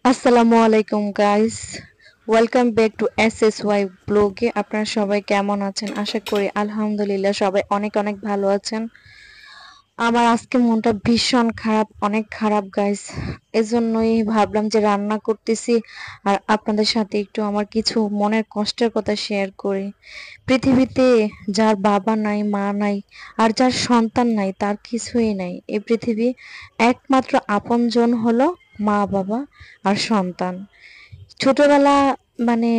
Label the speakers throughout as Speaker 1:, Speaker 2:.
Speaker 1: আসসালামু আলাইকুম guys, welcome back to SSY ব্লগে। আপনারা সবাই কেমন আছেন? আশা করি আলহামদুলিল্লাহ সবাই অনেক অনেক ভালো আছেন। আমার আজকে মনটা ভীষণ খারাপ, অনেক খারাপ গাইস। এজন্যই ভাবলাম যে রান্না করতেছি আর আপনাদের সাথে একটু আমার কিছু মনের কষ্টের কথা শেয়ার করি। পৃথিবীতে যার বাবা নাই, মা নাই, আর যার সন্তান নাই, তার কিছুই নাই। এই পৃথিবী একমাত্র আপনজন হলো মা বাবা আর সন্তান। ছোটবেলা মানে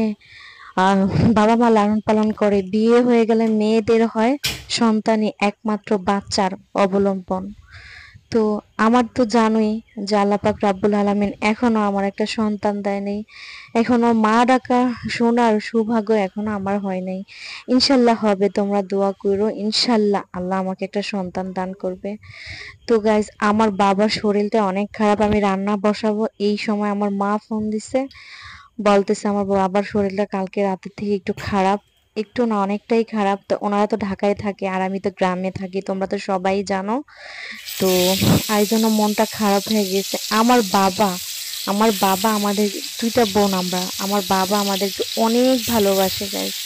Speaker 1: আহ বাবা মা লালন পালন করে, বিয়ে হয়ে গেলে মেয়েদের হয় সন্তানই একমাত্র বাচ্চার অবলম্বন। তো আমার তো জানোই যে আল্লাহ পাক রাব্বুল আলামিন এখনো আমার একটা সন্তান দেয় নাই। এখনো মা ডাকা শোনার সৌভাগ্য এখনো আমার হয় নাই। ইনশাল্লাহ হবে, তোমরা দোয়া করো, ইনশাল্লাহ আল্লাহ আমাকে একটা সন্তান দান করবে। তো গাইজ, আমার বাবার শরীরটা অনেক খারাপ। আমি রান্না বসাবো এই সময় আমার মা ফোন দিছে, বলতেছে আমার বাবার শরীরটা কালকে রাতের থেকে একটু খারাপ। একটু না, অনেকটাই খারাপ। তো ওনারা তো ঢাকায় থাকে আর আমি তো গ্রামে থাকি, তোমরা তো সবাই জানো। তো এই জন্য মনটা খারাপ হয়ে গেছে। আমার বাবা আমাদের দুইটা বোন, আমার বাবা আমাদেরকে অনেক ভালোবাসে গাইস,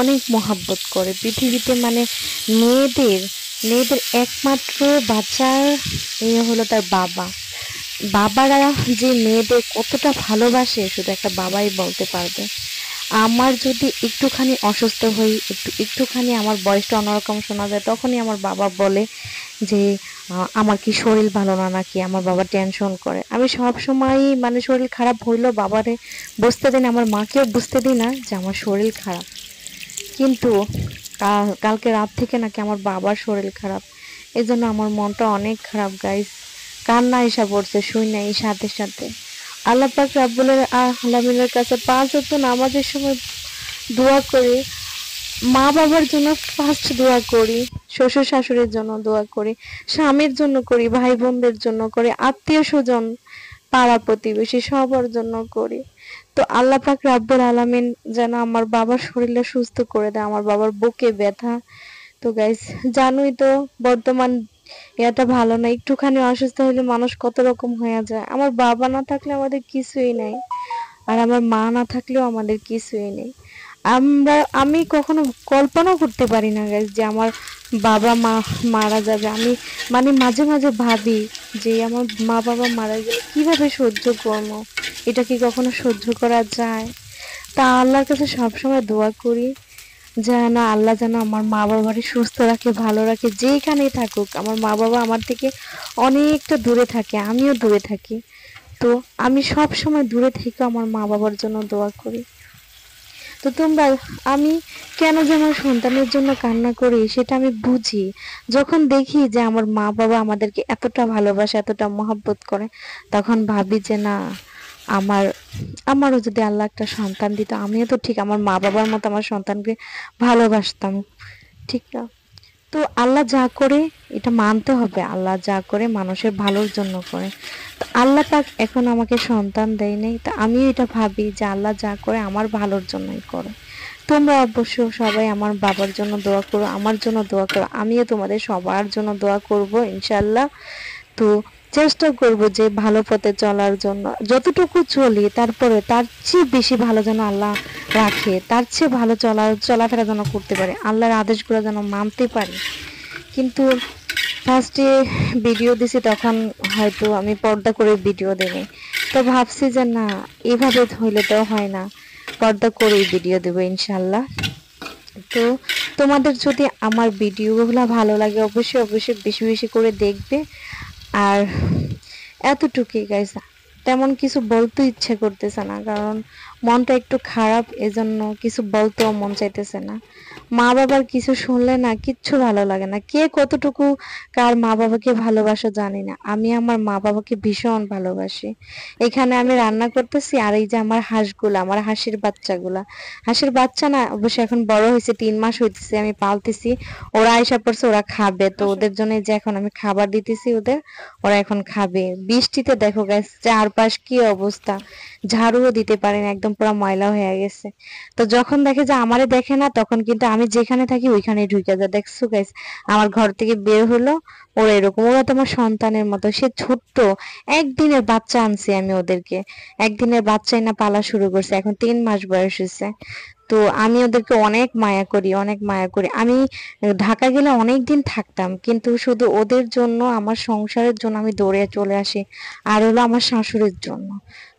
Speaker 1: অনেক মহাব্বত করে। পৃথিবীতে মানে মেয়েদের মেয়েদের একমাত্র বাচ্চার এই হলো তার বাবা। বাবারা যে মেয়েদের কতটা ভালোবাসে শুধু একটা বাবাই বলতে পারবে। আমার যদি একটুখানি অসুস্থ হই, একটুখানি আমার বয়সটা অন্যরকম শোনা যায়, তখনই আমার বাবা বলে যে আমার কি শরীর ভালো না নাকি। আমার বাবা টেনশন করে। আমি সব সময় মানে শরীর খারাপ হইলেও বাবারে বুঝতে দিই না, আমার মাকেও বুঝতে দিই না যে আমার শরীর খারাপ। কিন্তু কালকে রাত থেকে নাকি আমার বাবার শরীর খারাপ। এই জন্য আমার মনটা অনেক খারাপ গাইস। কান্না এসে পড়ছে শুই না এই সাথে সাথে। আল্লাহ পাক রাব্বুল আলামিনের কাছে পাঁচ ওয়াক্ত নামাজের সময় দোয়া করি, মা বাবার জন্য ফার্স্ট দোয়া করি, শ্বশুর শাশুড়ির জন্য দোয়া করি, স্বামীর জন্য করি, ভাই বোনদের জন্য করি, আত্মীয় স্বজন, পাড়া প্রতিবেশী সবার জন্য করি। তো আল্লাহ পাক রাব্বুল আলামিন যেন আমার বাবার শরীরটা সুস্থ করে দেয়। আমার বাবার বুকে ব্যথা। তো গাইস, জানোই তো বর্তমান এটা ভালো না। একটুখানি অসুস্থ হলে মানুষ কত রকম হয়ে যায়। আমার বাবা না থাকলে আমাদের কিছুই নাই, আর আমার মা না থাকলেও আমাদের কিছুই নেই। আমি কখনো কল্পনাও করতে পারি না গাইস যে আমার বাবা মা মারা যাবে। আমি মানে মাঝে মাঝে ভাবি যে আমার মা বাবা মারা গেলে কিভাবে সহ্য করবো। এটা কি কখনো সহ্য করা যায়? তা আল্লাহর কাছে সবসময় দোয়া করি যেন আল্লাহ যেন আমার মা বাবাকে সুস্থ রাখে, ভালো রাখে, যেখানেই থাকুক। আমার মা বাবা আমার থেকে অনেকটা দূরে থাকে, আমিও দূরে থাকি। তো আমি সব সময় দূরে থেকে আমার মা বাবার জন্য দোয়া করি। তো তোমরা, আমি কেন যে আমার সন্তানের জন্য কান্না করি সেটা আমি বুঝি যখন দেখি যে আমার মা বাবা আমাদেরকে এতটা ভালোবাসে, এতটা মহব্বত করে। তখন ভাবি যে না, আমার আমারও যদি আল্লাহ একটা সন্তান দিত, আমিও তো ঠিক আমার মা বাবার মতো আমার সন্তানকে ভালোবাসতাম, ঠিক না? তো আল্লাহ যা করে এটা মানতে হবে, আল্লাহ যা করে মানুষের ভালোর জন্য করে। তো আল্লাহ পাক এখন আমাকে সন্তান দেয় নাই, তা আমিও এটা ভাবি যে আল্লাহ যা করে আমার ভালোর জন্যই করে। তোমরা অবশ্য সবাই আমার বাবার জন্য দোয়া করো, আমার জন্য দোয়া করো, আমিও তোমাদের সবার জন্য দোয়া করব ইনশাল্লাহ। তো চেষ্টা করব যে ভালো পথে চলার জন্য, যতটুকু চলি তারপরে তার চেয়ে বেশি ভালো যেন আল্লাহ রাখে, তার চেয়ে ভালো চলাফেরা যেন করতে পারে, আল্লাহর আদেশগুলো যেন মানতে পারি। কিন্তু ফার্স্টে ভিডিও দিছি তখন হয়তো আমি পর্দা করে ভিডিও দেব, তো ভাবছি যে না, এভাবে হইলে তো হয় না, পর্দা করেই ভিডিও দেবো ইনশাল্লাহ। তো তোমাদের যদি আমার ভিডিওগুলো ভালো লাগে অবশ্যই অবশ্যই বেশি বেশি করে দেখবে। আর এতটুকুই গাইস, তেমন কিছু বলতে ইচ্ছে করতেছে না, কারণ মনটা একটু খারাপ, এজন্য কিছু বলতেও মন চাইতেছে না। মা বাবার কিছু শুনলে না কিচ্ছু ভালো লাগে না। কে কতটুকু কার মা বাবাকে ভালোবাসো জানি না, আমি আমার মা বাবাকে ভীষণ ভালোবাসি। এখানে আমি রান্না করতেছি আর এই যে আমার হাঁসগুলা, আমার হাঁসের বাচ্চাগুলা, হাঁসের বাচ্চা না অবশ্য এখন বড় হয়েছে, 3 মাস হইতেছে, আমি পালতেছি। ওরা আইসা পড়ছে, ওরা খাবে। তো ওদের জন্য যে এখন আমি খাবার দিতেছি ওদের, ওরা এখন খাবে। বৃষ্টিতে দেখো গাইস চারপাশ কি অবস্থা, ঝাড়ুও দিতে পারে না, একদম পুরো ময়লা হয়ে গেছে। তো যখন দেখে যে আমারে দেখে না, তখন কিন্তু আমি যেখানে থাকি ওইখানেই ঢুকে যায়। দেখছো গাইস, আমার ঘর থেকে বের হলো, ওরা এরকম, ওরা তো আমার সন্তানের মতো। সে ছোট্ট, একদিনের বাচ্চা আনছি আমি ওদেরকে, একদিনের বাচ্চাই না পালা শুরু করছে, এখন 3 মাস বয়স হয়েছে। তো আমি ওদেরকে অনেক মায়া করি, অনেক মায়া করি। আমি ঢাকা গেলে অনেক দিন থাকতাম, কিন্তু শুধু ওদের জন্য, আমার সংসারের জন্য আমি দৌড়ে চলে আসি। আর হলো আমার শাশুড়ির জন্য।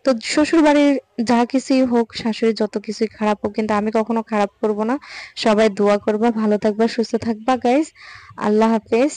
Speaker 1: তো শ্বশুর বাড়ির যা কিছুই হোক, শাশুড়ি যত কিছুই খারাপ হোক, কিন্তু আমি কখনো খারাপ করব না। সবাই দোয়া করবা, ভালো থাকবা, সুস্থ থাকবা গাইস। আল্লাহ হাফেজ।